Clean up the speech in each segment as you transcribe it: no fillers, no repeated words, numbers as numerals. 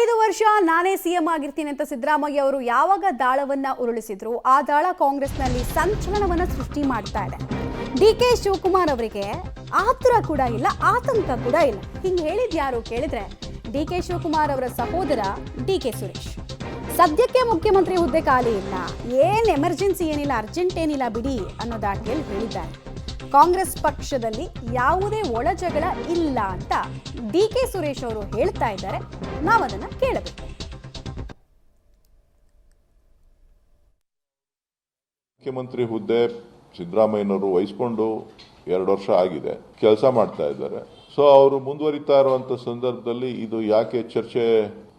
5 ವರ್ಷ ನಾನೇ ಸಿಎಂ ಆಗಿರ್ತೀನಿ ಅಂತ ಸಿದ್ದರಾಮಯ್ಯ ಅವರು ಯಾವಾಗ ದಾಳವನ್ನ ಉರುಳಿಸಿದ್ರು ಆ ದಾಳ ಕಾಂಗ್ರೆಸ್ನಲ್ಲಿ ಸಂಚಲನವನ್ನ ಸೃಷ್ಟಿ ಮಾಡ್ತಾ ಇದೆ. ಡಿಕೆ ಶಿವಕುಮಾರ್ ಅವರಿಗೆ ಆತುರ ಕೂಡ ಇಲ್ಲ, ಆತಂಕ ಕೂಡ ಇಲ್ಲ. ಹಿಂಗೆ ಹೇಳಿದ್ ಯಾರು ಕೇಳಿದ್ರೆ ಡಿಕೆ ಶಿವಕುಮಾರ್ ಅವರ ಸಹೋದರ ಡಿಕೆ ಸುರೇಶ್. ಸದ್ಯಕ್ಕೆ ಮುಖ್ಯಮಂತ್ರಿ ಹುದ್ದೆ ಖಾಲಿ ಇಲ್ಲ, ಏನ್ ಎಮರ್ಜೆನ್ಸಿ ಏನಿಲ್ಲ, ಅರ್ಜೆಂಟ್ ಏನಿಲ್ಲ ಬಿಡಿ ಅನ್ನೋ ದಾಟಿಯಲ್ಲಿ ಹೇಳಿದ್ದಾರೆ. ಕಾಂಗ್ರೆಸ್ ಪಕ್ಷದಲ್ಲಿ ಯಾವುದೇ ಒಳಜಗಳ ಇಲ್ಲ ಅಂತ ಡಿಕೆ ಸುರೇಶ್ ಅವರು ಹೇಳ್ತಾ ಇದ್ದಾರೆ. ನಾವದನ್ನ ಕೇಳಬೇಕು. ಮುಖ್ಯಮಂತ್ರಿ ಹುದ್ದೆ ಸಿದ್ದರಾಮಯ್ಯನವರು ವಹಿಸಿಕೊಂಡು 2 ವರ್ಷ ಆಗಿದೆ, ಕೆಲಸ ಮಾಡ್ತಾ ಇದ್ದಾರೆ. ಸೊ ಅವರು ಮುಂದುವರಿತಾ ಇರುವಂತ ಸಂದರ್ಭದಲ್ಲಿ ಇದು ಯಾಕೆ ಚರ್ಚೆ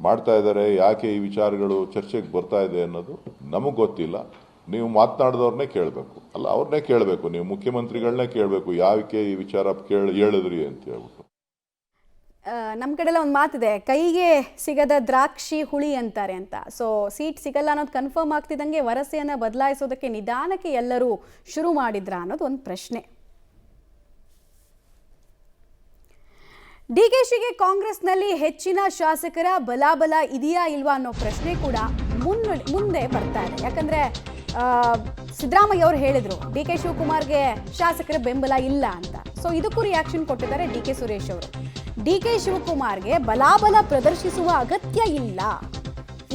ಮಾಡ್ತಾ ಇದ್ದಾರೆ, ಯಾಕೆ ಈ ವಿಚಾರಗಳು ಚರ್ಚೆಗೆ ಬರ್ತಾ ಇದೆ ಅನ್ನೋದು ನಮಗ್ ಗೊತ್ತಿಲ್ಲ. ನೀವು ಮಾತನಾಡಿದವ್ರನ್ನೇ ಕೇಳಬೇಕು, ಅಲ್ಲ ಅವ್ರನ್ನೇ ಕೇಳಬೇಕು, ನೀವು ಮುಖ್ಯಮಂತ್ರಿಗಳನ್ನೇ ಕೇಳಬೇಕು ಯಾಕೆ ಈ ವಿಚಾರ ಹೇಳಿದ್ರಿ ಅಂತ ಹೇಳ್ಬಿಟ್ಟು. ನಮ್ಮ ಕಡೆಲ್ಲ ಒಂದು ಮಾತಿದೆ, ಕೈಗೆ ಸಿಗದ ದ್ರಾಕ್ಷಿ ಹುಳಿ ಅಂತಾರೆ ಅಂತ. ಸೊ ಸೀಟ್ ಸಿಗಲ್ಲ ಅನ್ನೋದು ಕನ್ಫರ್ಮ್ ಆಗ್ತಿದ್ದಂಗೆ ವರಸೆಯನ್ನು ಬದಲಾಯಿಸೋದಕ್ಕೆ ನಿಧಾನಕ್ಕೆ ಎಲ್ಲರೂ ಶುರು ಮಾಡಿದ್ರ ಅನ್ನೋದು ಒಂದು ಪ್ರಶ್ನೆ. ಡಿಕೆಶಿಗೆ ಕಾಂಗ್ರೆಸ್ನಲ್ಲಿ ಹೆಚ್ಚಿನ ಶಾಸಕರ ಬಲಾಬಲ ಇದೆಯಾ ಇಲ್ವಾ ಅನ್ನೋ ಪ್ರಶ್ನೆ ಕೂಡ ಮುಂದೆ ಬರ್ತಾ ಇದೆ. ಯಾಕಂದ್ರೆ ಸಿದ್ದರಾಮಯ್ಯ ಅವರು ಹೇಳಿದ್ರು ಡಿಕೆ ಶಿವಕುಮಾರ್ಗೆ ಶಾಸಕರ ಬೆಂಬಲ ಇಲ್ಲ ಅಂತ. ಸೊ ಇದಕ್ಕೂ ರಿಯಾಕ್ಷನ್ ಕೊಟ್ಟಿದ್ದಾರೆ ಡಿಕೆ ಸುರೇಶ್ ಅವರು. ಡಿಕೆ ಶಿವಕುಮಾರ್ಗೆ ಬಲಾಬಲ ಪ್ರದರ್ಶಿಸುವ ಅಗತ್ಯ ಇಲ್ಲ,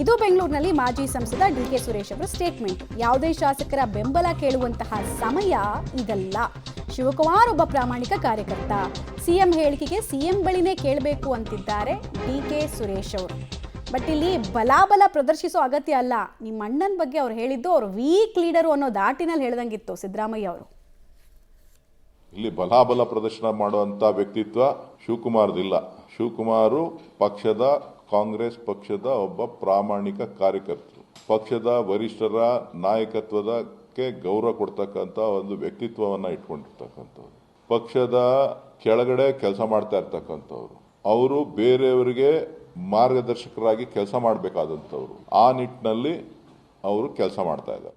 ಇದು ಬೆಂಗಳೂರಿನಲ್ಲಿ ಮಾಜಿ ಸಂಸದ ಡಿಕೆ ಸುರೇಶ್ ಅವರ ಸ್ಟೇಟ್ಮೆಂಟ್. ಯಾವುದೇ ಶಾಸಕರ ಬೆಂಬಲ ಕೇಳುವಂತಹ ಸಮಯ ಇದಲ್ಲ. ಶಿವಕುಮಾರ್ ಒಬ್ಬ ಪ್ರಾಮಾಣಿಕ ಕಾರ್ಯಕರ್ತ, ಸಿಎಂ ಹೇಳಿಕೆಗೆ ಸಿಎಂ ಬಳಿನೇ ಕೇಳಬೇಕು ಅಂತಿದ್ದಾರೆ ಡಿಕೆ ಸುರೇಶ್ ಅವರು. ಬಟ್ ಇಲ್ಲಿ ಬಲಾಬಲ ಪ್ರದರ್ಶಿಸೋ ಅಗತ್ಯ ಅಲ್ಲ. ನಿಮ್ಮ ಅಣ್ಣನ ಬಗ್ಗೆ ಅವ್ರು ಹೇಳಿದ್ದು ಅವ್ರು ವೀಕ್ ಲೀಡರು ಅನ್ನೋ ದಾಟಿನಲ್ಲಿ ಹೇಳ್ದಂಗಿತ್ತು ಸಿದ್ದರಾಮಯ್ಯ ಅವರು. ಇಲ್ಲಿ ಬಲಾಬಲ ಪ್ರದರ್ಶನ ಮಾಡುವಂತ ವ್ಯಕ್ತಿತ್ವ ಶಿವಕುಮಾರ್ದಿಲ್ಲ. ಶಿವಕುಮಾರು ಕಾಂಗ್ರೆಸ್ ಪಕ್ಷದ ಒಬ್ಬ ಪ್ರಾಮಾಣಿಕ ಕಾರ್ಯಕರ್ತರು, ಪಕ್ಷದ ವರಿಷ್ಠರ ನಾಯಕತ್ವದಕ್ಕೆ ಗೌರವ ಕೊಡ್ತಕ್ಕಂಥ ಒಂದು ವ್ಯಕ್ತಿತ್ವವನ್ನ ಇಟ್ಕೊಂಡಿರ್ತಕ್ಕಂಥವ್ರು, ಪಕ್ಷದ ಕೆಳಗಡೆ ಕೆಲಸ ಮಾಡ್ತಾ ಇರ್ತಕ್ಕಂಥವ್ರು, ಅವರು ಬೇರೆಯವರಿಗೆ ಮಾರ್ಗದರ್ಶಕರಾಗಿ ಕೆಲಸ ಮಾಡಬೇಕಾದಂಥವ್ರು. ಆ ನಿಟ್ಟಿನಲ್ಲಿ ಅವರು ಕೆಲಸ ಮಾಡ್ತಾ ಇದ್ದಾರೆ.